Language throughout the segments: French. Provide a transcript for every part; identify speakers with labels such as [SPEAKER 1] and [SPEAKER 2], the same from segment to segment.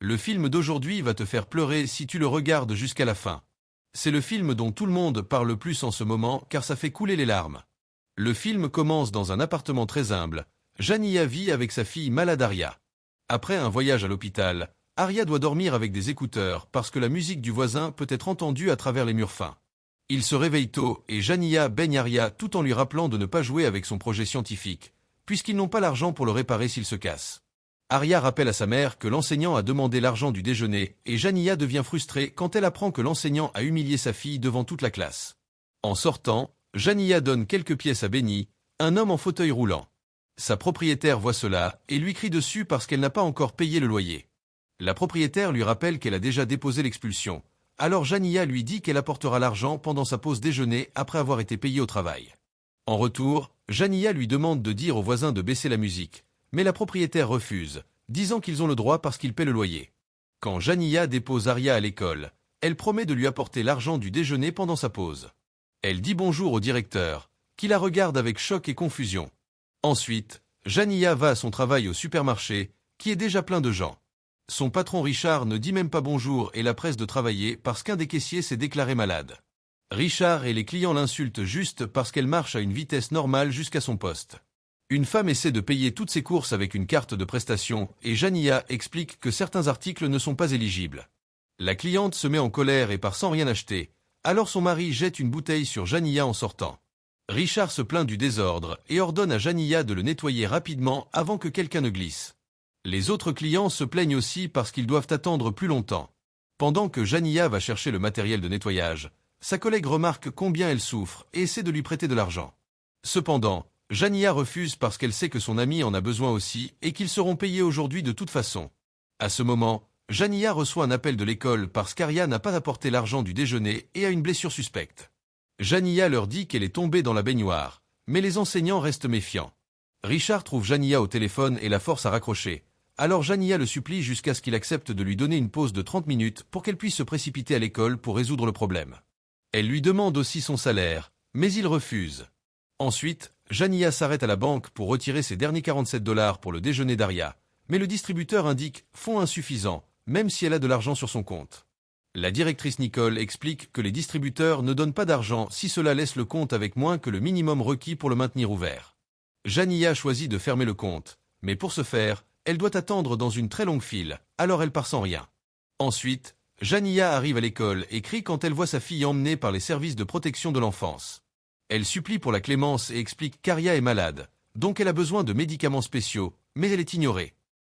[SPEAKER 1] Le film d'aujourd'hui va te faire pleurer si tu le regardes jusqu'à la fin. C'est le film dont tout le monde parle le plus en ce moment car ça fait couler les larmes. Le film commence dans un appartement très humble. Jania vit avec sa fille malade Aria. Après un voyage à l'hôpital, Aria doit dormir avec des écouteurs parce que la musique du voisin peut être entendue à travers les murs fins. Il se réveille tôt et Jania baigne Aria tout en lui rappelant de ne pas jouer avec son projet scientifique, puisqu'ils n'ont pas l'argent pour le réparer s'il se casse. Aria rappelle à sa mère que l'enseignant a demandé l'argent du déjeuner et Jania devient frustrée quand elle apprend que l'enseignant a humilié sa fille devant toute la classe. En sortant, Jania donne quelques pièces à Benny, un homme en fauteuil roulant. Sa propriétaire voit cela et lui crie dessus parce qu'elle n'a pas encore payé le loyer. La propriétaire lui rappelle qu'elle a déjà déposé l'expulsion. Alors Jania lui dit qu'elle apportera l'argent pendant sa pause déjeuner après avoir été payée au travail. En retour, Jania lui demande de dire aux voisins de baisser la musique. Mais la propriétaire refuse, disant qu'ils ont le droit parce qu'ils paient le loyer. Quand Jania dépose Aria à l'école, elle promet de lui apporter l'argent du déjeuner pendant sa pause. Elle dit bonjour au directeur, qui la regarde avec choc et confusion. Ensuite, Jania va à son travail au supermarché, qui est déjà plein de gens. Son patron Richard ne dit même pas bonjour et la presse de travailler parce qu'un des caissiers s'est déclaré malade. Richard et les clients l'insultent juste parce qu'elle marche à une vitesse normale jusqu'à son poste. Une femme essaie de payer toutes ses courses avec une carte de prestation et Jania explique que certains articles ne sont pas éligibles. La cliente se met en colère et part sans rien acheter, alors son mari jette une bouteille sur Jania en sortant. Richard se plaint du désordre et ordonne à Jania de le nettoyer rapidement avant que quelqu'un ne glisse. Les autres clients se plaignent aussi parce qu'ils doivent attendre plus longtemps. Pendant que Jania va chercher le matériel de nettoyage, sa collègue remarque combien elle souffre et essaie de lui prêter de l'argent. Cependant, Jania refuse parce qu'elle sait que son ami en a besoin aussi et qu'ils seront payés aujourd'hui de toute façon. À ce moment, Jania reçoit un appel de l'école parce qu'Aria n'a pas apporté l'argent du déjeuner et a une blessure suspecte. Jania leur dit qu'elle est tombée dans la baignoire, mais les enseignants restent méfiants. Richard trouve Jania au téléphone et la force à raccrocher. Alors Jania le supplie jusqu'à ce qu'il accepte de lui donner une pause de 30 minutes pour qu'elle puisse se précipiter à l'école pour résoudre le problème. Elle lui demande aussi son salaire, mais il refuse. Ensuite, Jania s'arrête à la banque pour retirer ses derniers 47 $ pour le déjeuner d'Aria, mais le distributeur indique « fonds insuffisants », même si elle a de l'argent sur son compte. La directrice Nicole explique que les distributeurs ne donnent pas d'argent si cela laisse le compte avec moins que le minimum requis pour le maintenir ouvert. Jania choisit de fermer le compte, mais pour ce faire, elle doit attendre dans une très longue file, alors elle part sans rien. Ensuite, Jania arrive à l'école et crie quand elle voit sa fille emmenée par les services de protection de l'enfance. Elle supplie pour la clémence et explique qu'Aria est malade, donc elle a besoin de médicaments spéciaux, mais elle est ignorée.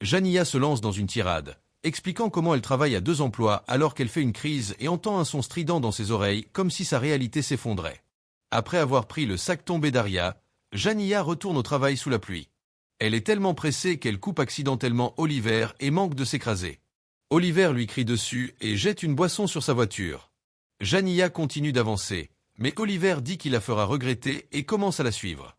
[SPEAKER 1] Jania se lance dans une tirade, expliquant comment elle travaille à 2 emplois alors qu'elle fait une crise et entend un son strident dans ses oreilles comme si sa réalité s'effondrait. Après avoir pris le sac tombé d'Aria, Jania retourne au travail sous la pluie. Elle est tellement pressée qu'elle coupe accidentellement Oliver et manque de s'écraser. Oliver lui crie dessus et jette une boisson sur sa voiture. Jania continue d'avancer, mais Oliver dit qu'il la fera regretter et commence à la suivre.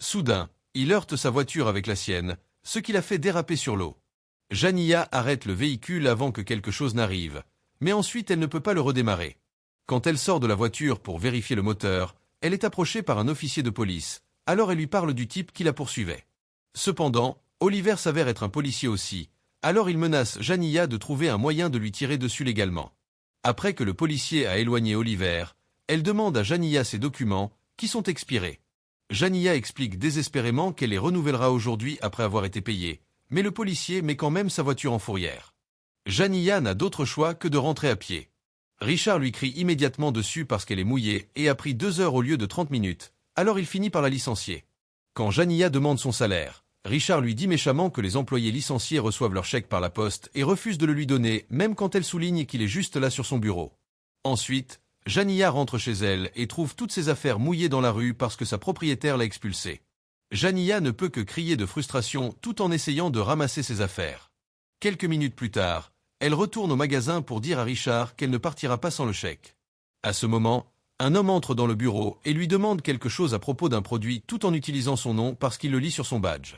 [SPEAKER 1] Soudain, il heurte sa voiture avec la sienne, ce qui la fait déraper sur l'eau. Jania arrête le véhicule avant que quelque chose n'arrive, mais ensuite elle ne peut pas le redémarrer. Quand elle sort de la voiture pour vérifier le moteur, elle est approchée par un officier de police, alors elle lui parle du type qui la poursuivait. Cependant, Oliver s'avère être un policier aussi, alors il menace Jania de trouver un moyen de lui tirer dessus légalement. Après que le policier a éloigné Oliver, elle demande à Jania ses documents, qui sont expirés. Jania explique désespérément qu'elle les renouvellera aujourd'hui après avoir été payée, mais le policier met quand même sa voiture en fourrière. Jania n'a d'autre choix que de rentrer à pied. Richard lui crie immédiatement dessus parce qu'elle est mouillée et a pris 2 heures au lieu de 30 minutes, alors il finit par la licencier. Quand Jania demande son salaire, Richard lui dit méchamment que les employés licenciés reçoivent leur chèque par la poste et refuse de le lui donner, même quand elle souligne qu'il est juste là sur son bureau. Ensuite, Jania rentre chez elle et trouve toutes ses affaires mouillées dans la rue parce que sa propriétaire l'a expulsée. Jania ne peut que crier de frustration tout en essayant de ramasser ses affaires. Quelques minutes plus tard, elle retourne au magasin pour dire à Richard qu'elle ne partira pas sans le chèque. À ce moment, un homme entre dans le bureau et lui demande quelque chose à propos d'un produit tout en utilisant son nom parce qu'il le lit sur son badge.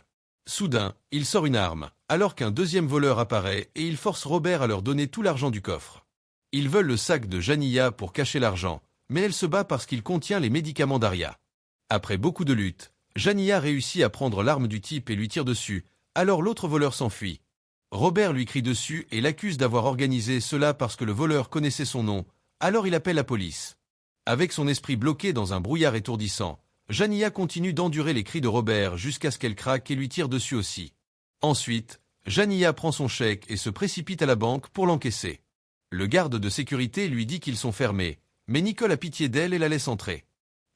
[SPEAKER 1] Soudain, il sort une arme, alors qu'un deuxième voleur apparaît et il force Robert à leur donner tout l'argent du coffre. Ils veulent le sac de Jania pour cacher l'argent, mais elle se bat parce qu'il contient les médicaments d'Aria. Après beaucoup de luttes, Jania réussit à prendre l'arme du type et lui tire dessus, alors l'autre voleur s'enfuit. Robert lui crie dessus et l'accuse d'avoir organisé cela parce que le voleur connaissait son nom, alors il appelle la police. Avec son esprit bloqué dans un brouillard étourdissant, Jania continue d'endurer les cris de Robert jusqu'à ce qu'elle craque et lui tire dessus aussi. Ensuite, Jania prend son chèque et se précipite à la banque pour l'encaisser. Le garde de sécurité lui dit qu'ils sont fermés, mais Nicole a pitié d'elle et la laisse entrer.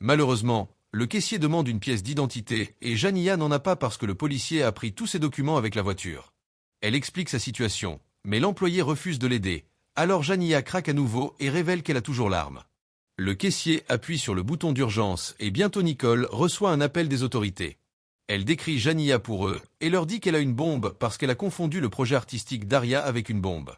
[SPEAKER 1] Malheureusement, le caissier demande une pièce d'identité et Jania n'en a pas parce que le policier a pris tous ses documents avec la voiture. Elle explique sa situation, mais l'employé refuse de l'aider, alors Jania craque à nouveau et révèle qu'elle a toujours l'arme. Le caissier appuie sur le bouton d'urgence et bientôt Nicole reçoit un appel des autorités. Elle décrit Jania pour eux et leur dit qu'elle a une bombe parce qu'elle a confondu le projet artistique d'Aria avec une bombe.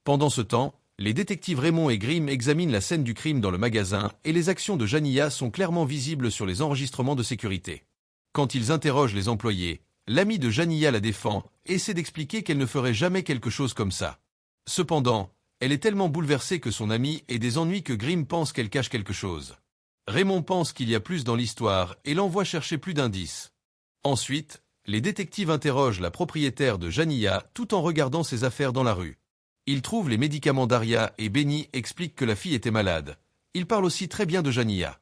[SPEAKER 1] Pendant ce temps, les détectives Raymond et Grimm examinent la scène du crime dans le magasin et les actions de Jania sont clairement visibles sur les enregistrements de sécurité. Quand ils interrogent les employés, l'ami de Jania la défend et essaie d'expliquer qu'elle ne ferait jamais quelque chose comme ça. Cependant, elle est tellement bouleversée que son amie ait des ennuis que Grimm pense qu'elle cache quelque chose. Raymond pense qu'il y a plus dans l'histoire et l'envoie chercher plus d'indices. Ensuite, les détectives interrogent la propriétaire de Jania tout en regardant ses affaires dans la rue. Ils trouvent les médicaments d'Aria et Benny explique que la fille était malade. Ils parlent aussi très bien de Jania.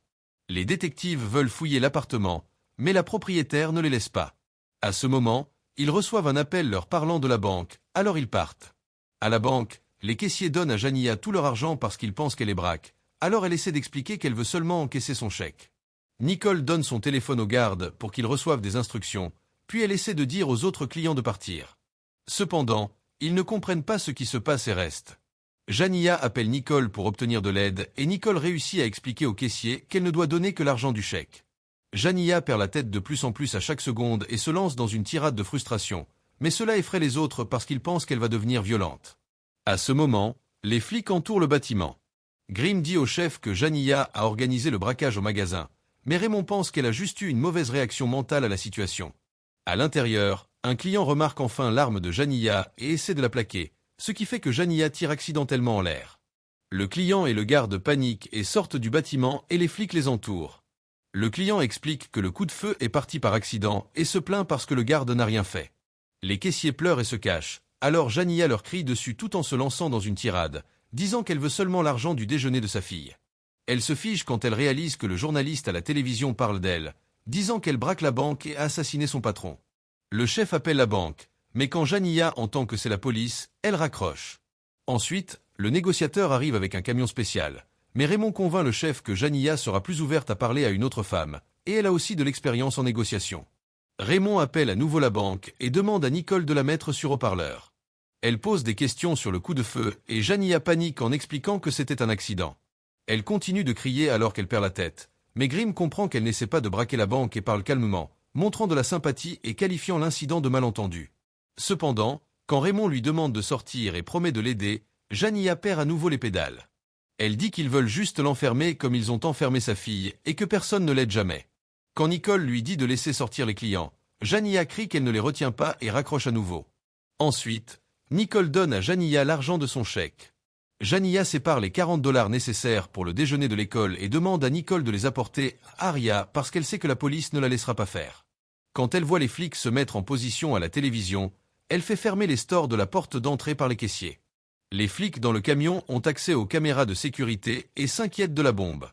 [SPEAKER 1] Les détectives veulent fouiller l'appartement, mais la propriétaire ne les laisse pas. À ce moment, ils reçoivent un appel leur parlant de la banque, alors ils partent. À la banque, les caissiers donnent à Jania tout leur argent parce qu'ils pensent qu'elle est braque, alors elle essaie d'expliquer qu'elle veut seulement encaisser son chèque. Nicole donne son téléphone aux gardes pour qu'ils reçoivent des instructions, puis elle essaie de dire aux autres clients de partir. Cependant, ils ne comprennent pas ce qui se passe et restent. Jania appelle Nicole pour obtenir de l'aide et Nicole réussit à expliquer au caissier qu'elle ne doit donner que l'argent du chèque. Jania perd la tête de plus en plus à chaque seconde et se lance dans une tirade de frustration, mais cela effraie les autres parce qu'ils pensent qu'elle va devenir violente. À ce moment, les flics entourent le bâtiment. Grimm dit au chef que Jania a organisé le braquage au magasin, mais Raymond pense qu'elle a juste eu une mauvaise réaction mentale à la situation. À l'intérieur, un client remarque enfin l'arme de Jania et essaie de la plaquer, ce qui fait que Jania tire accidentellement en l'air. Le client et le garde paniquent et sortent du bâtiment et les flics les entourent. Le client explique que le coup de feu est parti par accident et se plaint parce que le garde n'a rien fait. Les caissiers pleurent et se cachent, alors Jania leur crie dessus tout en se lançant dans une tirade, disant qu'elle veut seulement l'argent du déjeuner de sa fille. Elle se fige quand elle réalise que le journaliste à la télévision parle d'elle, disant qu'elle braque la banque et a assassiné son patron. Le chef appelle la banque, mais quand Jania entend que c'est la police, elle raccroche. Ensuite, le négociateur arrive avec un camion spécial, mais Raymond convainc le chef que Jania sera plus ouverte à parler à une autre femme, et elle a aussi de l'expérience en négociation. Raymond appelle à nouveau la banque et demande à Nicole de la mettre sur haut-parleur. Elle pose des questions sur le coup de feu et Jania panique en expliquant que c'était un accident. Elle continue de crier alors qu'elle perd la tête, mais Grimm comprend qu'elle n'essaie pas de braquer la banque et parle calmement, montrant de la sympathie et qualifiant l'incident de malentendu. Cependant, quand Raymond lui demande de sortir et promet de l'aider, Jania perd à nouveau les pédales. Elle dit qu'ils veulent juste l'enfermer comme ils ont enfermé sa fille et que personne ne l'aide jamais. Quand Nicole lui dit de laisser sortir les clients, Jania crie qu'elle ne les retient pas et raccroche à nouveau. Ensuite, Nicole donne à Jania l'argent de son chèque. Jania sépare les $40 nécessaires pour le déjeuner de l'école et demande à Nicole de les apporter à Aria parce qu'elle sait que la police ne la laissera pas faire. Quand elle voit les flics se mettre en position à la télévision, elle fait fermer les stores de la porte d'entrée par les caissiers. Les flics dans le camion ont accès aux caméras de sécurité et s'inquiètent de la bombe.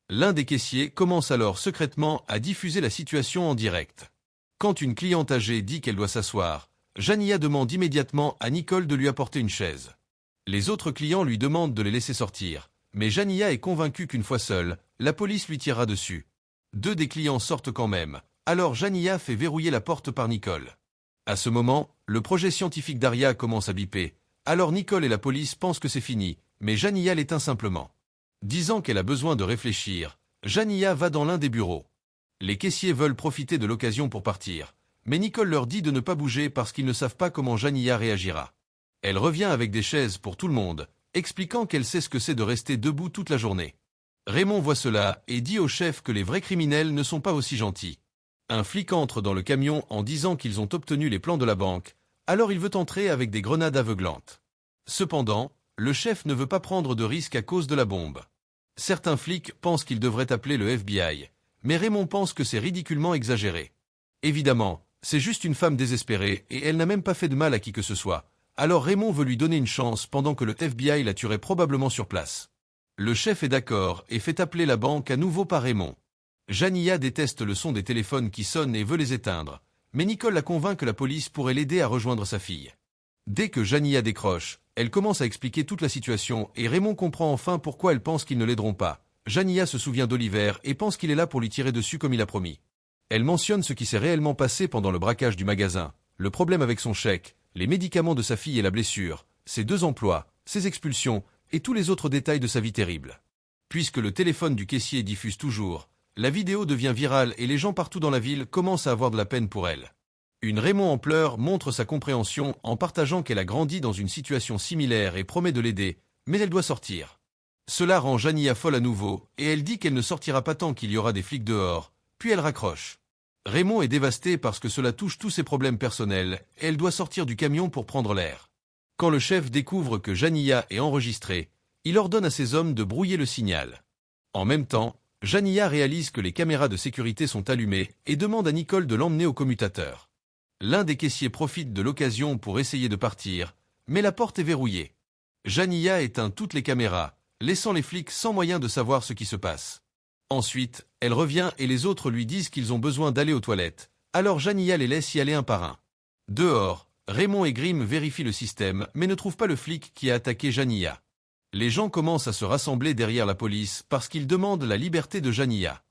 [SPEAKER 1] L'un des caissiers commence alors secrètement à diffuser la situation en direct. Quand une cliente âgée dit qu'elle doit s'asseoir, Jania demande immédiatement à Nicole de lui apporter une chaise. Les autres clients lui demandent de les laisser sortir, mais Jania est convaincue qu'une fois seule, la police lui tirera dessus. 2 des clients sortent quand même, alors Jania fait verrouiller la porte par Nicole. À ce moment, le projet scientifique d'Aria commence à biper, alors Nicole et la police pensent que c'est fini, mais Jania l'éteint simplement. Disant qu'elle a besoin de réfléchir, Jania va dans l'un des bureaux. Les caissiers veulent profiter de l'occasion pour partir, mais Nicole leur dit de ne pas bouger parce qu'ils ne savent pas comment Jania réagira. Elle revient avec des chaises pour tout le monde, expliquant qu'elle sait ce que c'est de rester debout toute la journée. Raymond voit cela et dit au chef que les vrais criminels ne sont pas aussi gentils. Un flic entre dans le camion en disant qu'ils ont obtenu les plans de la banque, alors il veut entrer avec des grenades aveuglantes. Cependant, le chef ne veut pas prendre de risque à cause de la bombe. Certains flics pensent qu'ils devraient appeler le FBI, mais Raymond pense que c'est ridiculement exagéré. Évidemment, c'est juste une femme désespérée et elle n'a même pas fait de mal à qui que ce soit, alors Raymond veut lui donner une chance pendant que le FBI la tuerait probablement sur place. Le chef est d'accord et fait appeler la banque à nouveau par Raymond. Janiya déteste le son des téléphones qui sonnent et veut les éteindre, mais Nicole la convainc que la police pourrait l'aider à rejoindre sa fille. Dès que Janiya décroche, elle commence à expliquer toute la situation et Raymond comprend enfin pourquoi elle pense qu'ils ne l'aideront pas. Janiya se souvient d'Oliver et pense qu'il est là pour lui tirer dessus comme il a promis. Elle mentionne ce qui s'est réellement passé pendant le braquage du magasin, le problème avec son chèque, les médicaments de sa fille et la blessure, ses 2 emplois, ses expulsions et tous les autres détails de sa vie terrible. Puisque le téléphone du caissier diffuse toujours, la vidéo devient virale et les gens partout dans la ville commencent à avoir de la peine pour elle. Une Raymond en pleurs montre sa compréhension en partageant qu'elle a grandi dans une situation similaire et promet de l'aider, mais elle doit sortir. Cela rend Janiya folle à nouveau, et elle dit qu'elle ne sortira pas tant qu'il y aura des flics dehors, puis elle raccroche. Raymond est dévasté parce que cela touche tous ses problèmes personnels, et elle doit sortir du camion pour prendre l'air. Quand le chef découvre que Janiya est enregistrée, il ordonne à ses hommes de brouiller le signal. En même temps, Janiya réalise que les caméras de sécurité sont allumées et demande à Nicole de l'emmener au commutateur. L'un des caissiers profite de l'occasion pour essayer de partir, mais la porte est verrouillée. Janiya éteint toutes les caméras, laissant les flics sans moyen de savoir ce qui se passe. Ensuite, elle revient et les autres lui disent qu'ils ont besoin d'aller aux toilettes, alors Janiya les laisse y aller un par un. Dehors, Raymond et Grimm vérifient le système mais ne trouvent pas le flic qui a attaqué Janiya. Les gens commencent à se rassembler derrière la police parce qu'ils demandent la liberté de Janiya.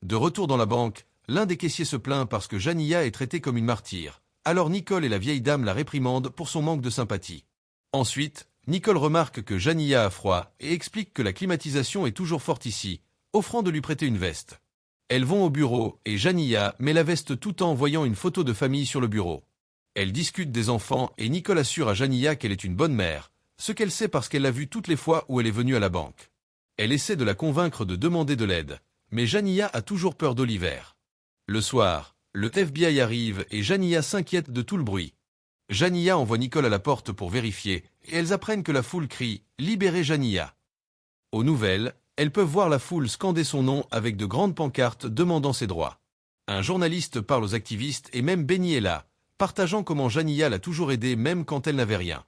[SPEAKER 1] De retour dans la banque, l'un des caissiers se plaint parce que Janiya est traitée comme une martyre, alors Nicole et la vieille dame la réprimandent pour son manque de sympathie. Ensuite, Nicole remarque que Janiya a froid et explique que la climatisation est toujours forte ici, offrant de lui prêter une veste. Elles vont au bureau et Janiya met la veste tout en voyant une photo de famille sur le bureau. Elles discutent des enfants et Nicole assure à Janiya qu'elle est une bonne mère, ce qu'elle sait parce qu'elle l'a vu toutes les fois où elle est venue à la banque. Elle essaie de la convaincre de demander de l'aide, mais Janiya a toujours peur d'Oliver. Le soir, le FBI arrive et Janiya s'inquiète de tout le bruit. Janiya envoie Nicole à la porte pour vérifier et elles apprennent que la foule crie « Libérez Janiya ». Aux nouvelles, elles peuvent voir la foule scander son nom avec de grandes pancartes demandant ses droits. Un journaliste parle aux activistes et même Benny est là, partageant comment Janiya l'a toujours aidé même quand elle n'avait rien.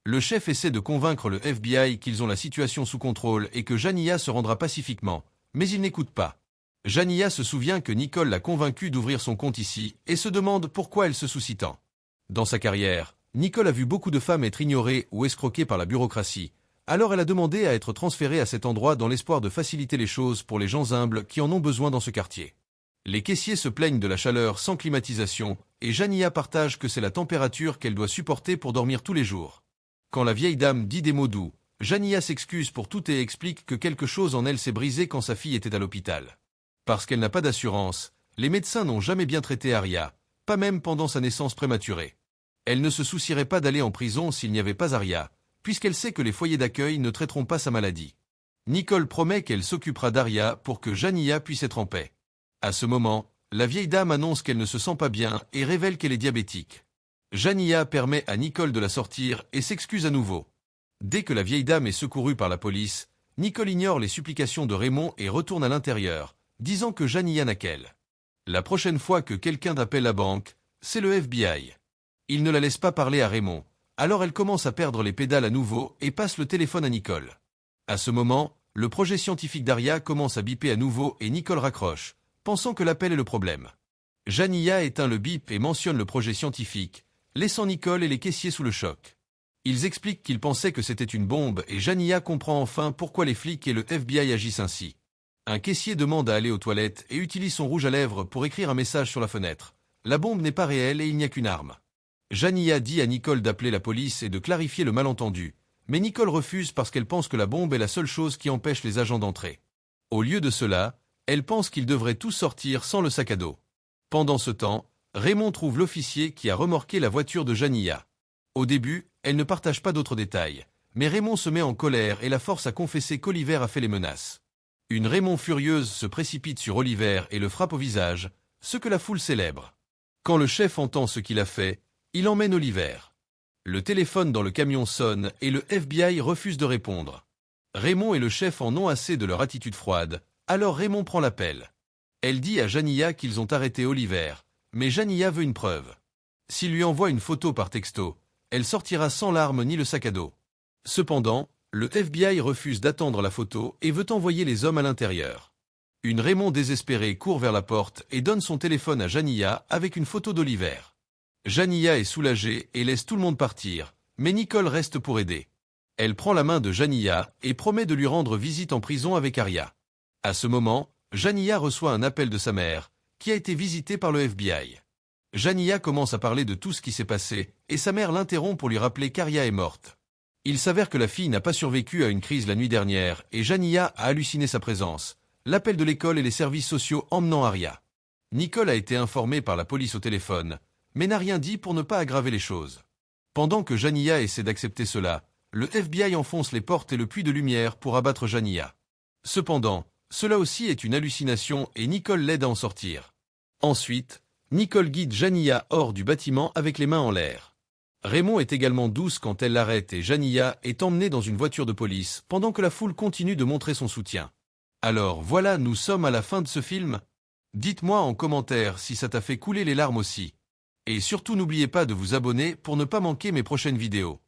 [SPEAKER 1] Le chef essaie de convaincre le FBI qu'ils ont la situation sous contrôle et que Janiya se rendra pacifiquement, mais il n'écoute pas. Janiya se souvient que Nicole l'a convaincue d'ouvrir son compte ici et se demande pourquoi elle se soucie tant. Dans sa carrière, Nicole a vu beaucoup de femmes être ignorées ou escroquées par la bureaucratie, alors elle a demandé à être transférée à cet endroit dans l'espoir de faciliter les choses pour les gens humbles qui en ont besoin dans ce quartier. Les caissiers se plaignent de la chaleur sans climatisation et Janiya partage que c'est la température qu'elle doit supporter pour dormir tous les jours. Quand la vieille dame dit des mots doux, Janiya s'excuse pour tout et explique que quelque chose en elle s'est brisé quand sa fille était à l'hôpital. Parce qu'elle n'a pas d'assurance, les médecins n'ont jamais bien traité Aria, pas même pendant sa naissance prématurée. Elle ne se soucierait pas d'aller en prison s'il n'y avait pas Aria, puisqu'elle sait que les foyers d'accueil ne traiteront pas sa maladie. Nicole promet qu'elle s'occupera d'Aria pour que Janiya puisse être en paix. À ce moment, la vieille dame annonce qu'elle ne se sent pas bien et révèle qu'elle est diabétique. Janiya permet à Nicole de la sortir et s'excuse à nouveau. Dès que la vieille dame est secourue par la police, Nicole ignore les supplications de Raymond et retourne à l'intérieur, disant que Janiya n'a qu'elle. La prochaine fois que quelqu'un appelle la banque, c'est le FBI. Il ne la laisse pas parler à Raymond, alors elle commence à perdre les pédales à nouveau et passe le téléphone à Nicole. À ce moment, le projet scientifique d'Aria commence à biper à nouveau et Nicole raccroche, pensant que l'appel est le problème. Janiya éteint le bip et mentionne le projet scientifique, laissant Nicole et les caissiers sous le choc. Ils expliquent qu'ils pensaient que c'était une bombe et Janiya comprend enfin pourquoi les flics et le FBI agissent ainsi. Un caissier demande à aller aux toilettes et utilise son rouge à lèvres pour écrire un message sur la fenêtre. La bombe n'est pas réelle et il n'y a qu'une arme. Janiya dit à Nicole d'appeler la police et de clarifier le malentendu, mais Nicole refuse parce qu'elle pense que la bombe est la seule chose qui empêche les agents d'entrer. Au lieu de cela, elle pense qu'ils devraient tous sortir sans le sac à dos. Pendant ce temps, Raymond trouve l'officier qui a remorqué la voiture de Janiya. Au début, elle ne partage pas d'autres détails, mais Raymond se met en colère et la force à confesser qu'Oliver a fait les menaces. Une Raymond furieuse se précipite sur Oliver et le frappe au visage, ce que la foule célèbre. Quand le chef entend ce qu'il a fait, il emmène Oliver. Le téléphone dans le camion sonne et le FBI refuse de répondre. Raymond et le chef en ont assez de leur attitude froide, alors Raymond prend l'appel. Elle dit à Janiya qu'ils ont arrêté Oliver, mais Janiya veut une preuve. S'il lui envoie une photo par texto, Elle sortira sans l'arme ni le sac à dos. Cependant, le FBI refuse d'attendre la photo et veut envoyer les hommes à l'intérieur. Une Raymond désespérée court vers la porte et donne son téléphone à Janiya avec une photo d'Oliver. Janiya est soulagée et laisse tout le monde partir, mais Nicole reste pour aider. Elle prend la main de Janiya et promet de lui rendre visite en prison avec Aria. À ce moment, Janiya reçoit un appel de sa mère, qui a été visitée par le FBI. Janiya commence à parler de tout ce qui s'est passé, et sa mère l'interrompt pour lui rappeler qu'Aria est morte. Il s'avère que la fille n'a pas survécu à une crise la nuit dernière, et Janiya a halluciné sa présence, l'appel de l'école et les services sociaux emmenant Aria. Nicole a été informée par la police au téléphone, mais n'a rien dit pour ne pas aggraver les choses. Pendant que Janiya essaie d'accepter cela, le FBI enfonce les portes et le puits de lumière pour abattre Janiya. Cependant, cela aussi est une hallucination et Nicole l'aide à en sortir. Ensuite, Nicole guide Janiya hors du bâtiment avec les mains en l'air. Raymond est également douce quand elle l'arrête et Janiya est emmenée dans une voiture de police pendant que la foule continue de montrer son soutien. Alors voilà, nous sommes à la fin de ce film. Dites-moi en commentaire si ça t'a fait couler les larmes aussi. Et surtout n'oubliez pas de vous abonner pour ne pas manquer mes prochaines vidéos.